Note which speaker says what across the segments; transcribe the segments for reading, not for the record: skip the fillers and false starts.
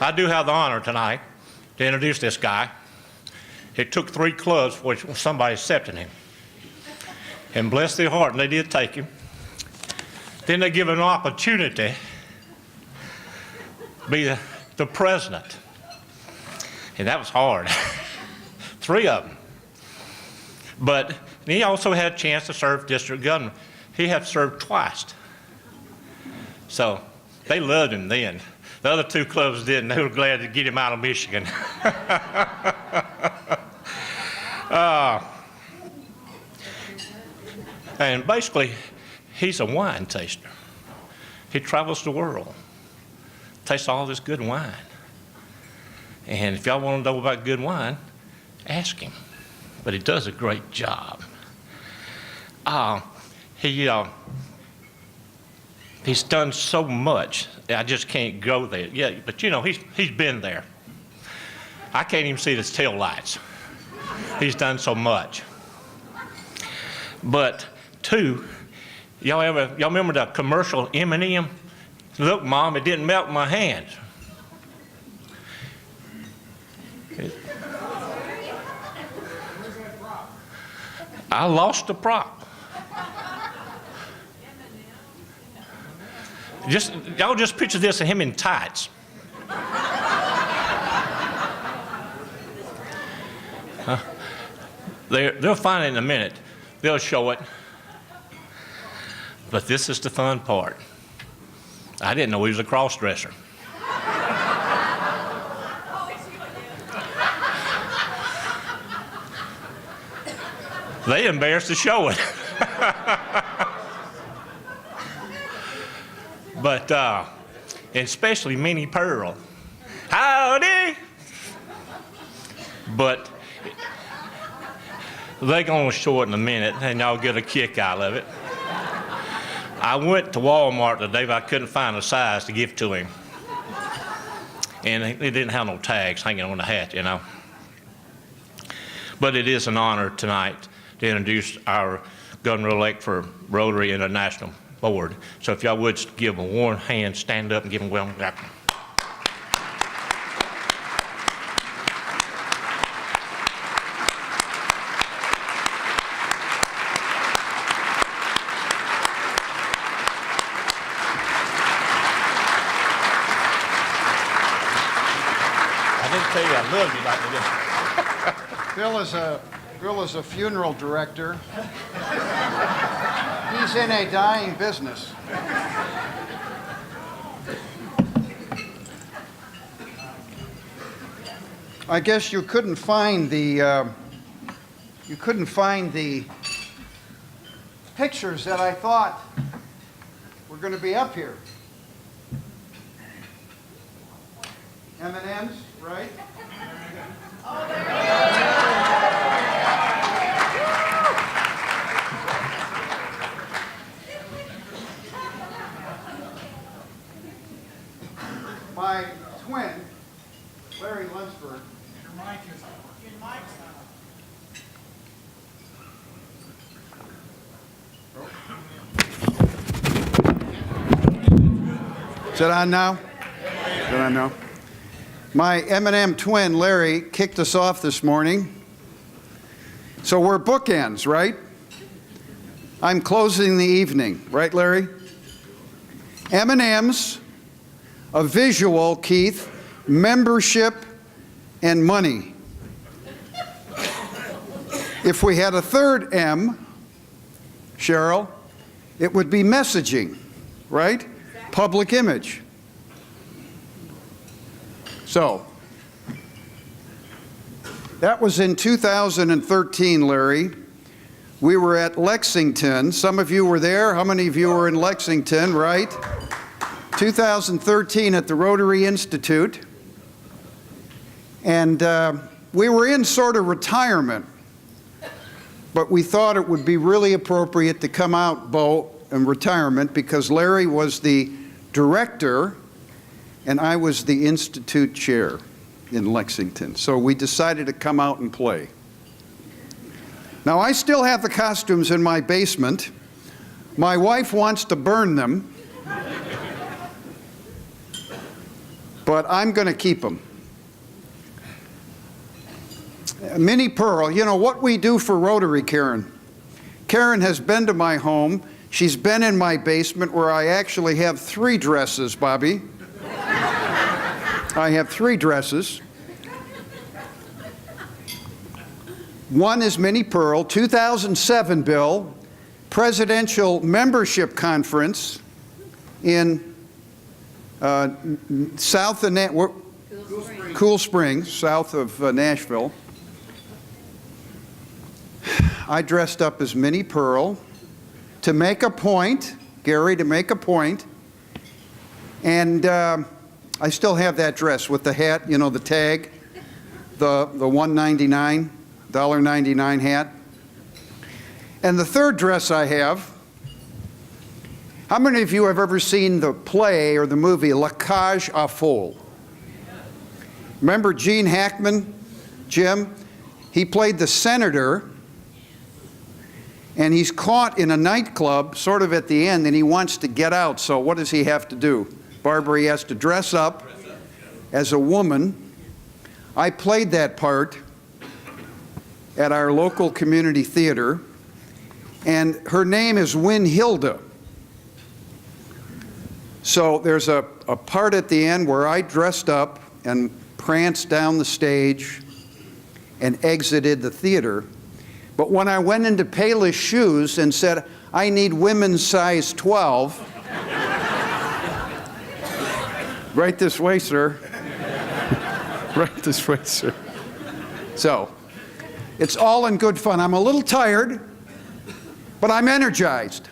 Speaker 1: I do have the honor tonight to introduce this guy. It took 3 clubs for somebody accepted him. And bless their heart, and they did take him. Then they give him an opportunity to be the president. And that was hard. 3 of them. But he also had a chance to serve district governor. He had served twice. So they loved him then. The other 2 clubs didn't. They were glad to get him out of Michigan. And basically, he's a wine taster. He travels the world, tastes all this good wine. And if y'all want to know about good wine, ask him. But he does a great job. He's done so much, I just can't go there. Yeah, but you know, he's been there. I can't even see his tail lights. He's done so much. But 2, y'all remember the commercial M&M? Look, Mom, it didn't melt in my hands. I lost the prop. Y'all just picture this of him in tights. They'll find it in a minute. They'll show it. But this is the fun part. I didn't know he was a cross-dresser. They embarrassed to show it. But especially Minnie Pearl. Howdy! But they're going to show it in a minute, and y'all get a kick out of it. I went to Walmart today, but I couldn't find a size to give to him. And they didn't have no tags hanging on the hat, you know. But it is an honor tonight to introduce our governor-elect for Rotary International Board. So if y'all would give a warm hand, stand up and give them a welcome. I didn't tell you I love you like this.
Speaker 2: Bill is a funeral director. He's in a dying business. I guess you couldn't find the pictures that I thought were going to be up here. M&Ms, right? My twin, Larry Lunsford. Your mic is on. Your mic's on. Is it on now? Is it on now? My M&M twin, Larry, kicked us off this morning. So we're bookends, right? I'm closing the evening, right, Larry? M&M's, a visual, Keith, membership, and money. If we had a third M, Cheryl, it would be messaging, right? Exactly. Public image. So, that was in 2013, Larry. We were at Lexington. Some of you were there. How many of you were in Lexington, right? 2013 at the Rotary Institute. And we were in sort of retirement, but we thought it would be really appropriate to come out, Bo, in retirement because Larry was the director and I was the Institute chair in Lexington. So we decided to come out and play. Now, I still have the costumes in my basement. My wife wants to burn them, but I'm going to keep them. Minnie Pearl, you know what we do for Rotary, Karen? Karen has been to my home. She's been in my basement where I actually have 3 dresses, Bobby. I have 3 dresses. One is Minnie Pearl, 2007, Bill, Presidential Membership Conference in south of Cool Springs, south of Nashville. I dressed up as Minnie Pearl to make a point, Gary, to make a point. And I still have that dress with the hat, you know, the tag, the $1.99, $1.99 hat. And the third dress I have, how many of you have ever seen the play or the movie La Cage aux Folles? Remember Gene Hackman, Jim? He played the senator, and he's caught in a nightclub sort of at the end, and he wants to get out. So what does he have to do? Barbara, he has to dress up as a woman. I played that part at our local community theater, and her name is Win Hilda. So there's a part at the end where I dressed up and pranced down the stage and exited the theater. But when I went into Payless Shoes and said, I need women's size 12, right this way, sir. Right this way, sir. So, it's all in good fun. I'm a little tired, but I'm energized.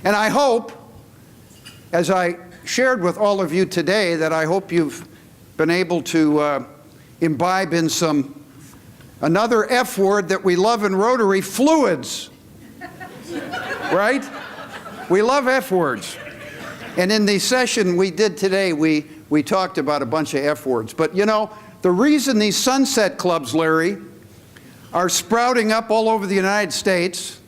Speaker 2: And I hope, as I shared with all of you today, that I hope you've been able to imbibe in another F word that we love in Rotary, fluids. Right? We love F words. And in the session we did today, we talked about a bunch of F words. But you know, the reason these sunset clubs, Larry, are sprouting up all over the United States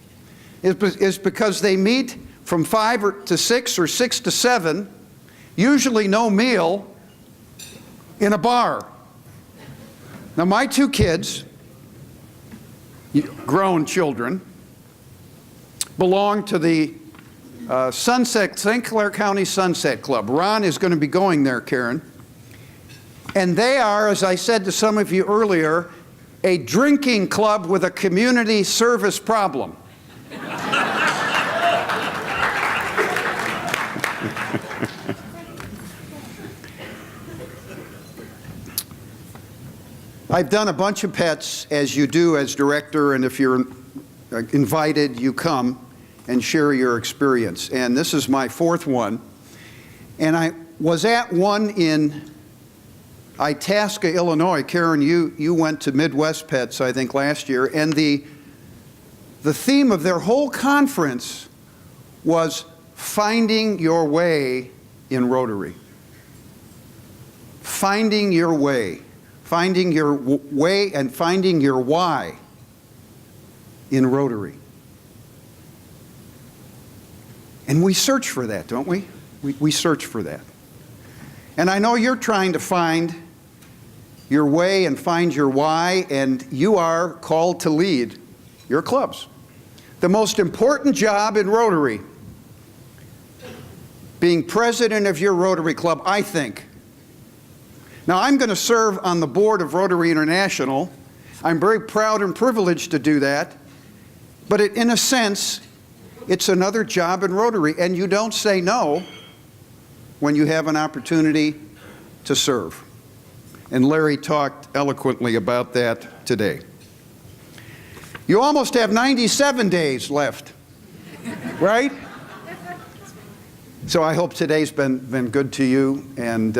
Speaker 2: is because they meet from 5 to 6 or 6 to 7, usually no meal, in a bar. Now my 2 kids, grown children, belong to the St. Clair County Sunset Club. Ron is going to be going there, Karen. And they are, as I said to some of you earlier, a drinking club with a community service problem. I've done a bunch of pets, as you do as director, and if you're invited, you come and share your experience. And this is my 4th one. And I was at one in Itasca, Illinois. Karen, you went to Midwest Pets, I think, last year. And the theme of their whole conference was finding your way in Rotary. Finding your way. Finding your way and finding your why in Rotary. And we search for that, don't we? We search for that. And I know you're trying to find your way and find your why, and you are called to lead your clubs. The most important job in Rotary, being president of your Rotary Club, I think. Now, I'm going to serve on the board of Rotary International. I'm very proud and privileged to do that. But in a sense, it's another job in Rotary, and you don't say no when you have an opportunity to serve. And Larry talked eloquently about that today. You almost have 97 days left, right? So I hope today's been good to you, and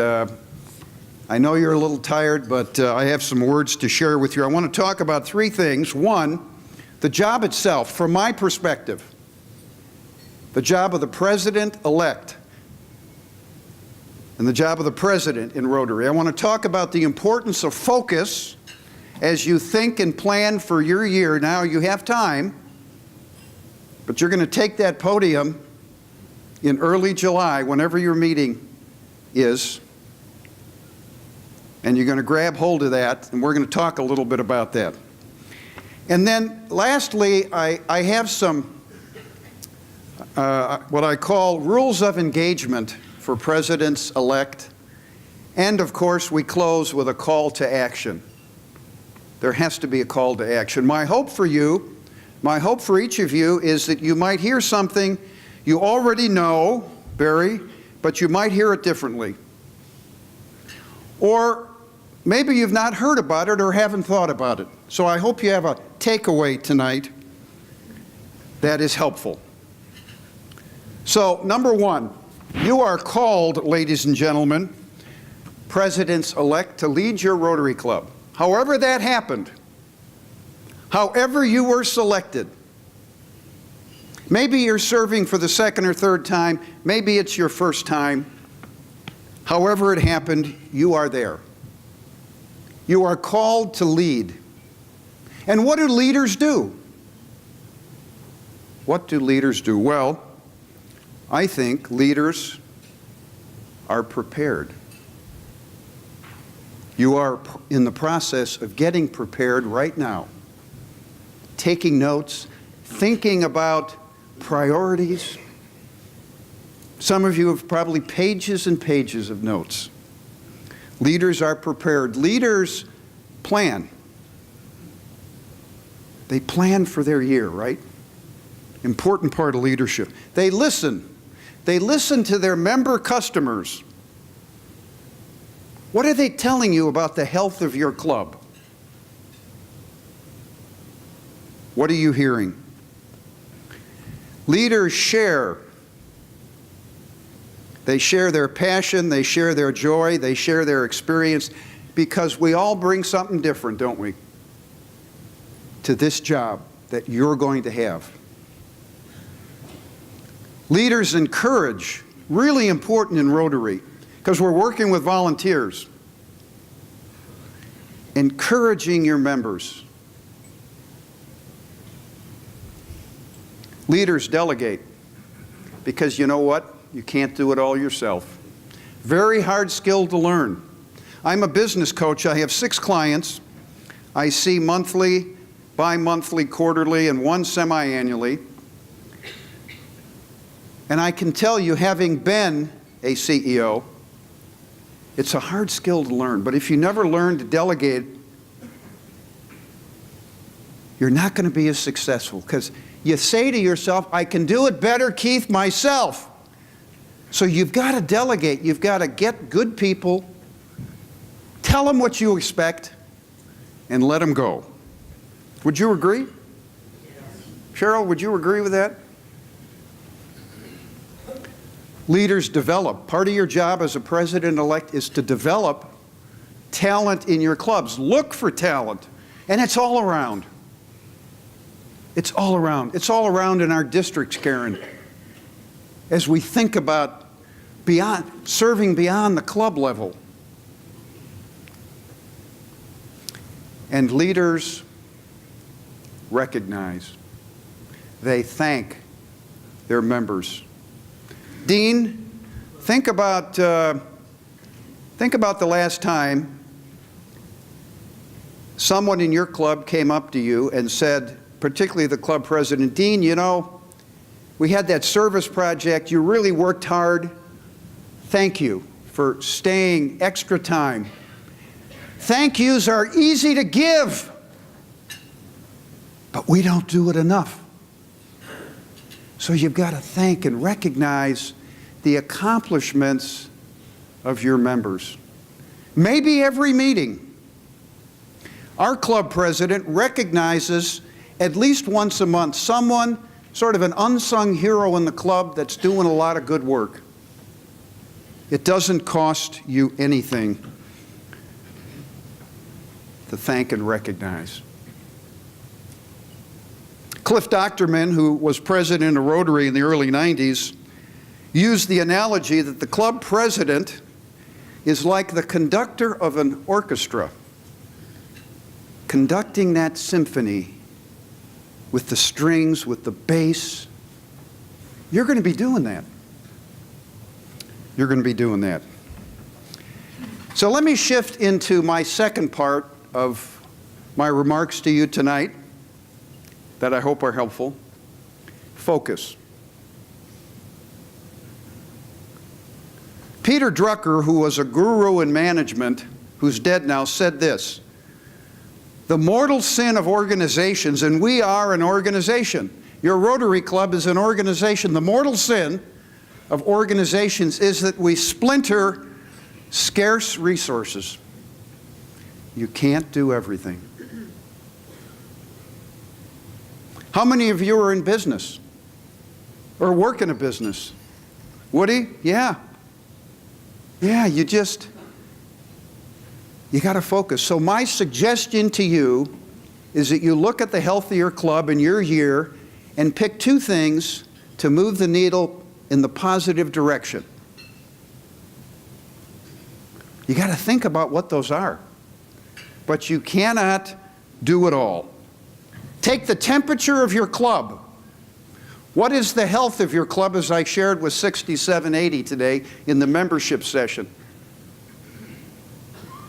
Speaker 2: I know you're a little tired, but I have some words to share with you. I want to talk about 3 things. One, the job itself, from my perspective, the job of the president-elect. and the job of the president in Rotary. I want to talk about the importance of focus as you think and plan for your year. Now you have time, but you're going to take that podium in early July, whenever your meeting is, and you're going to grab hold of that, and we're going to talk a little bit about that. And then lastly, I have some what I call rules of engagement for presidents-elect. And of course, we close with a call to action. There has to be a call to action. My hope for you, my hope for each of you, is that you might hear something you already know, Barry, but you might hear it differently. Or maybe you've not heard about it or haven't thought about it. So I hope you have a takeaway tonight that is helpful. So, number one, you are called, ladies and gentlemen, presidents-elect, to lead your Rotary Club. However that happened, however you were selected. Maybe you're serving for the second or third time, maybe it's your first time. However it happened, you are there. You are called to lead. And what do leaders do? What do leaders do? Well, I think leaders are prepared. You are in the process of getting prepared right now, taking notes, thinking about priorities. Some of you have probably pages and pages of notes. Leaders are prepared. Leaders plan. They plan for their year, right? Important part of leadership. They listen. They listen to their member customers. What are they telling you about the health of your club? What are you hearing? Leaders share. They share their passion, they share their joy, they share their experience, because we all bring something different, don't we, to this job that you're going to have. Leaders encourage, really important in Rotary, because we're working with volunteers. Encouraging your members. Leaders delegate, because you know what? You can't do it all yourself. Very hard skill to learn. I'm a business coach. I have 6 clients. I see monthly, bi-monthly, quarterly, and 1 semi-annually. And I can tell you, having been a CEO, it's a hard skill to learn. But if you never learn to delegate, you're not going to be as successful, because you say to yourself, I can do it better, Keith, myself. So you've got to delegate. You've got to get good people, tell them what you expect, and let them go. Would you agree? Yes. Cheryl, would you agree with that? Leaders develop. Part of your job as a president-elect is to develop talent in your clubs. Look for talent. And it's all around. It's all around. It's all around in our districts, Karen. As we think about serving beyond the club level. And leaders recognize. They thank their members. Dean, think about the last time someone in your club came up to you and said, particularly the club president, Dean, you know, we had that service project. You really worked hard. Thank you for staying extra time. Thank yous are easy to give, but we don't do it enough. So you've got to thank and recognize the accomplishments of your members. Maybe every meeting. Our club president recognizes at least once a month someone, sort of an unsung hero in the club, that's doing a lot of good work. It doesn't cost you anything to thank and recognize. Cliff Docterman, who was president of Rotary in the early 90s, used the analogy that the club president is like the conductor of an orchestra conducting that symphony with the strings, with the bass. You're going to be doing that. You're going to be doing that. So let me shift into my second part of my remarks to you tonight that I hope are helpful. Focus. Peter Drucker, who was a guru in management, who's dead now, said this: the mortal sin of organizations, and we are an organization. Your Rotary Club is an organization. The mortal sin of organizations is that we splinter scarce resources. You can't do everything. How many of you are in business or work in a business? Woody? Yeah. Yeah, you got to focus. So my suggestion to you is that you look at the healthier club in your year and pick two things to move the needle in the positive direction. You got to think about what those are. But you cannot do it all. Take the temperature of your club. What is the health of your club, as I shared with 6780 today in the membership session?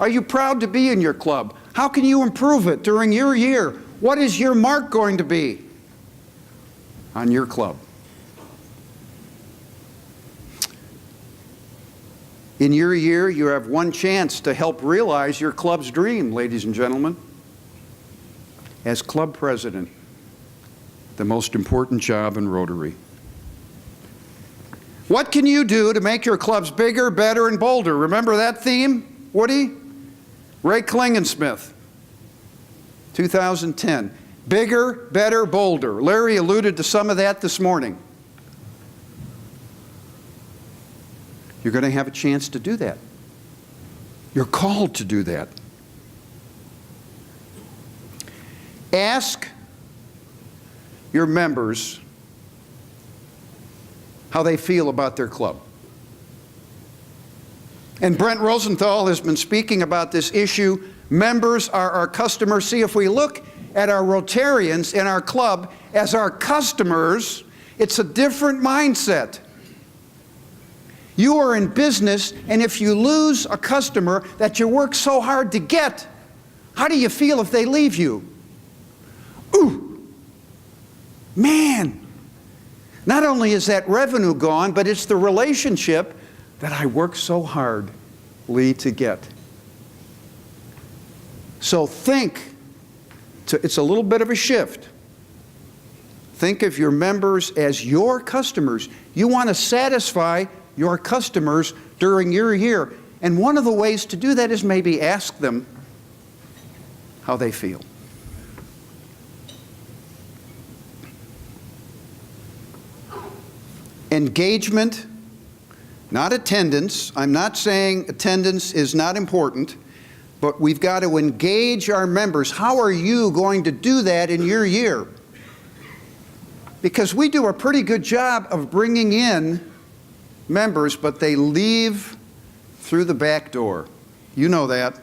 Speaker 2: Are you proud to be in your club? How can you improve it during your year? What is your mark going to be on your club? In your year, you have one chance to help realize your club's dream, ladies and gentlemen. As club president, the most important job in Rotary. What can you do to make your clubs bigger, better, and bolder? Remember that theme, Woody? Ray Klingensmith, 2010. Bigger, better, bolder. Larry alluded to some of that this morning. You're going to have a chance to do that. You're called to do that. Ask your members how they feel about their club. And Brent Rosenthal has been speaking about this issue. Members are our customers. See, if we look at our Rotarians in our club as our customers, it's a different mindset. You are in business, and if you lose a customer that you work so hard to get, how do you feel if they leave you? Ooh, man, not only is that revenue gone, but it's the relationship that I worked so hardly to get. So it's a little bit of a shift. Think of your members as your customers. You want to satisfy your customers during your year. And one of the ways to do that is maybe ask them how they feel. Engagement, not attendance. I'm not saying attendance is not important, but we've got to engage our members. How are you going to do that in your year? Because we do a pretty good job of bringing in members, but they leave through the back door. You know that.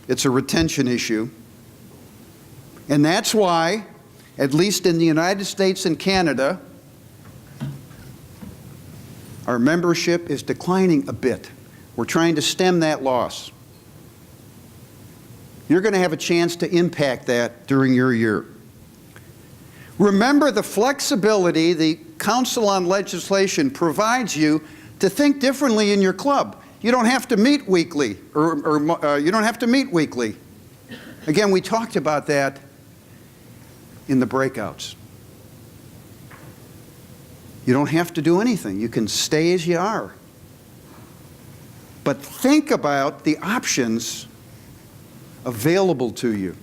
Speaker 2: It's a retention issue. And that's why, at least in the United States and Canada, our membership is declining a bit. We're trying to stem that loss. You're going to have a chance to impact that during your year. Remember the flexibility the Council on Legislation provides you to think differently in your club. You don't have to meet weekly, you don't have to meet weekly. Again, we talked about that in the breakouts. You don't have to do anything. You can stay as you are. But think about the options available to you.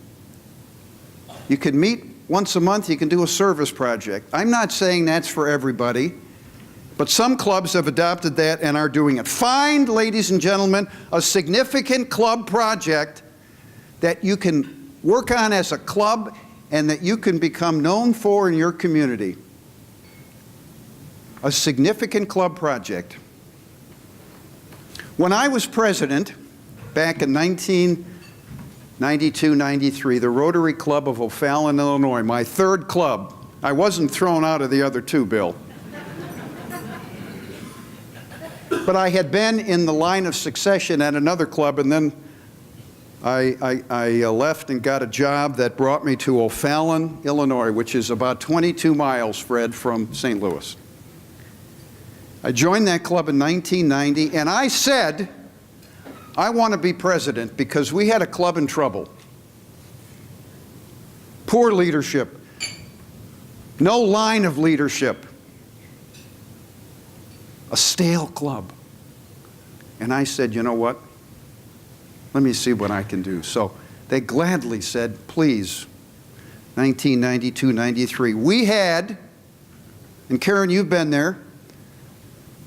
Speaker 2: You can meet once a month. You can do a service project. I'm not saying that's for everybody, but some clubs have adopted that and are doing it. Find, ladies and gentlemen, a significant club project that you can work on as a club and that you can become known for in your community. A significant club project. When I was president, back in 1992-93, the Rotary Club of O'Fallon, Illinois, my third club. I wasn't thrown out of the other two, Bill. But I had been in the line of succession at another club, and then I left and got a job that brought me to O'Fallon, Illinois, which is about 22 miles, Fred, from St. Louis. I joined that club in 1990, and I said, I want to be president because we had a club in trouble. Poor leadership. No line of leadership. A stale club. And I said, you know what? Let me see what I can do. So they gladly said, please, 1992-93. We had, and Karen, you've been there,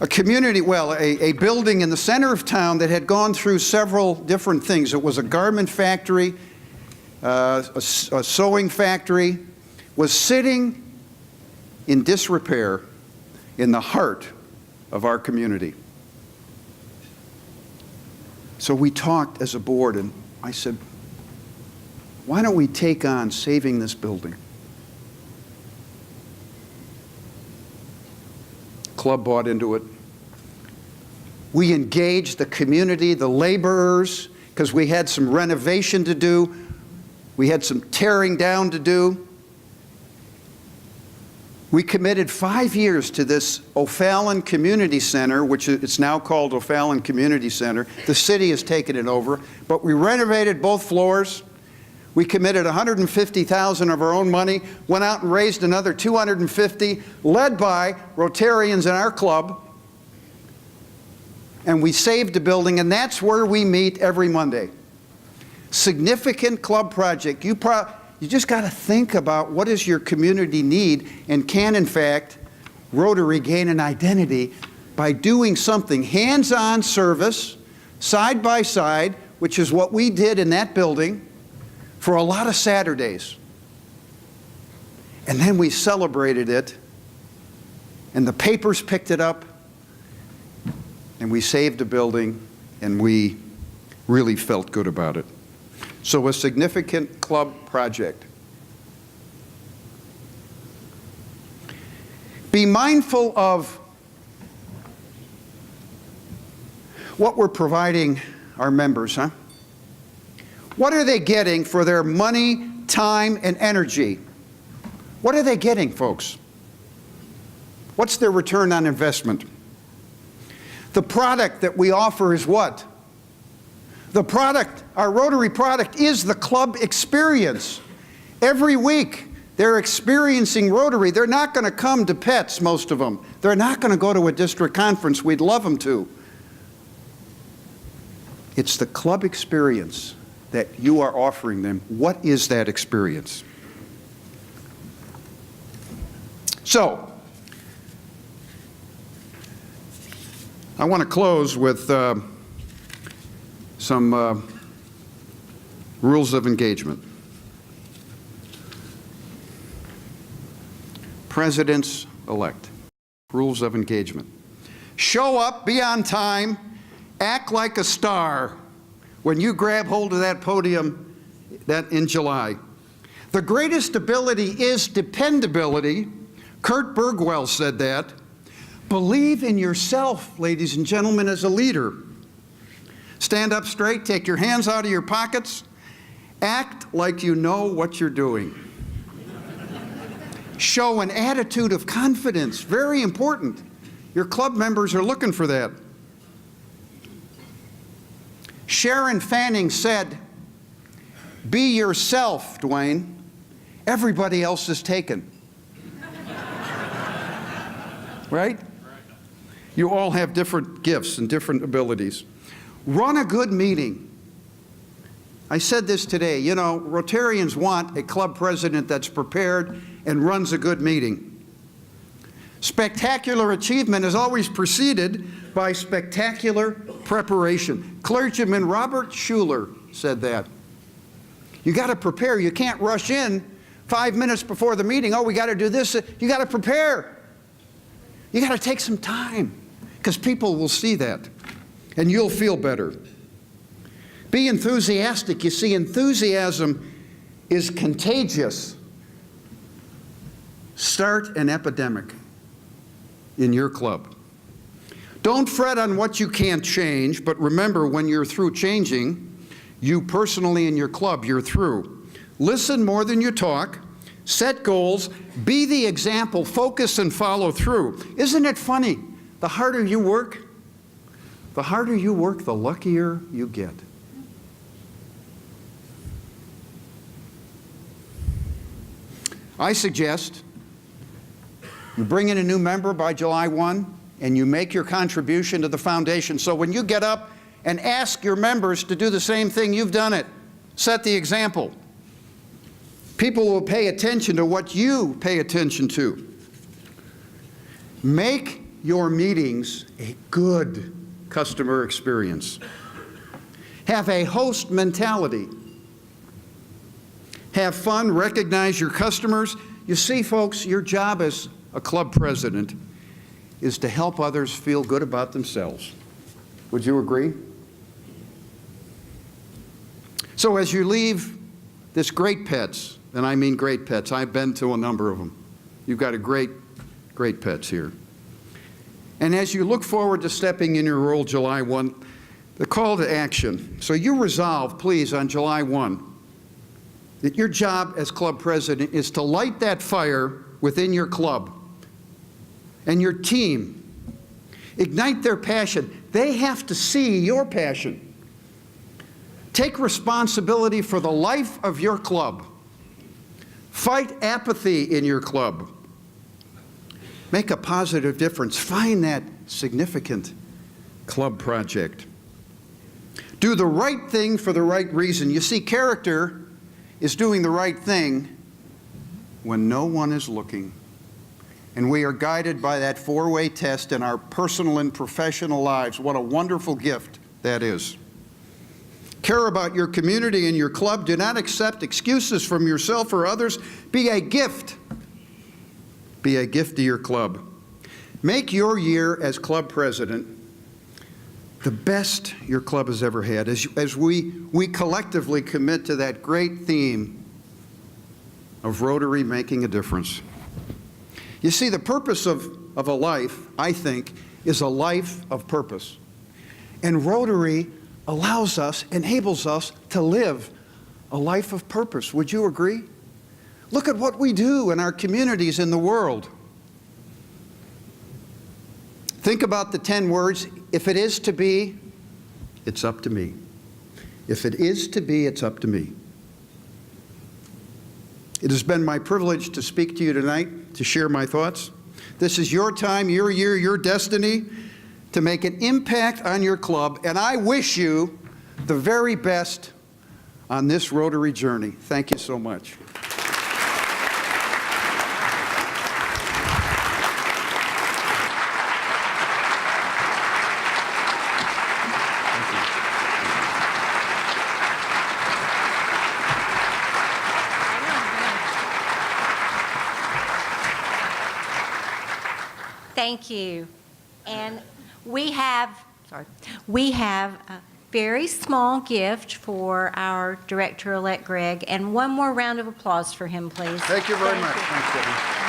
Speaker 2: a community, well, a building in the center of town that had gone through several different things. It was a garment factory, a sewing factory, was sitting in disrepair in the heart of our community. So we talked as a board, and I said, why don't we take on saving this building? Club bought into it. We engaged the community, the laborers, because we had some renovation to do. We had some tearing down to do. We committed 5 years to this O'Fallon Community Center, which it's now called O'Fallon Community Center. The city has taken it over, but we renovated both floors. We committed $150,000 of our own money, went out and raised another $250,000, led by Rotarians in our club, and we saved the building, and that's where we meet every Monday. Significant club project. You just got to think about what does your community need, and can, in fact, Rotary gain an identity by doing something hands-on service, side by side, which is what we did in that building for a lot of Saturdays. And then we celebrated it, and the papers picked it up, and we saved the building, and we really felt good about it. So a significant club project. Be mindful of what we're providing our members, huh? What are they getting for their money, time, and energy? What are they getting, folks? What's their return on investment? The product that we offer is what? The product, our Rotary product, is the club experience. Every week, they're experiencing Rotary. They're not going to come to PETS, most of them. They're not going to go to a district conference. We'd love them to. It's the club experience that you are offering them. What is that experience? So, I want to close with some rules of engagement. Presidents-elect. Rules of engagement. Show up, be on time, act like a star when you grab hold of that podium in July. The greatest ability is dependability. Kurt Bergwell said that. Believe in yourself, ladies and gentlemen, as a leader. Stand up straight, take your hands out of your pockets, act like you know what you're doing. Show an attitude of confidence, very important. Your club members are looking for that. Sharon Fanning said, be yourself, Dwayne. Everybody else is taken. Right? You all have different gifts and different abilities. Run a good meeting. I said this today, you know, Rotarians want a club president that's prepared and runs a good meeting. Spectacular achievement is always preceded by spectacular preparation. Clergyman Robert Schuller said that. You got to prepare. You can't rush in 5 minutes before the meeting. Oh, we got to do this. You got to prepare. You got to take some time because people will see that. and you'll feel better. Be enthusiastic. You see, enthusiasm is contagious. Start an epidemic in your club. Don't fret on what you can't change, but remember, when you're through changing, you personally and your club, you're through. Listen more than you talk. Set goals. Be the example. Focus and follow through. Isn't it funny? The harder you work, the luckier you get. I suggest you bring in a new member by July 1 and you make your contribution to the foundation. So when you get up and ask your members to do the same thing, you've done it. Set the example. People will pay attention to what you pay attention to. Make your meetings a good customer experience. Have a host mentality. Have fun, recognize your customers. You see, folks, your job as a club president is to help others feel good about themselves. Would you agree? So as you leave this Great Pets, and I mean Great Pets, I've been to a number of them. You've got a great Pets here. And as you look forward to stepping in your role July 1, the call to action. So you resolve, please, on July 1, that your job as club president is to light that fire within your club and your team. Ignite their passion. They have to see your passion. Take responsibility for the life of your club. Fight apathy in your club. Make a positive difference. Find that significant club project. Do the right thing for the right reason. You see, character is doing the right thing when no one is looking. And we are guided by that four-way test in our personal and professional lives. What a wonderful gift that is. Care about your community and your club. Do not accept excuses from yourself or others. Be a gift. Be a gift to your club. Make your year as club president the best your club has ever had, as we collectively commit to that great theme of Rotary making a difference. You see, the purpose of a life, I think, is a life of purpose. And Rotary allows us, enables us to live a life of purpose. Would you agree? Look at what we do in our communities in the world. Think about the 10 words. If it is to be, it's up to me. If it is to be, it's up to me. It has been my privilege to speak to you tonight, to share my thoughts. This is your time, your year, your destiny to make an impact on your club, and I wish you the very best on this Rotary journey. Thank you so much.
Speaker 3: Thank you. And we have a very small gift for our Director-elect Greg, and one more round of applause for him, please.
Speaker 2: Thank you very much. Thanks, Debbie.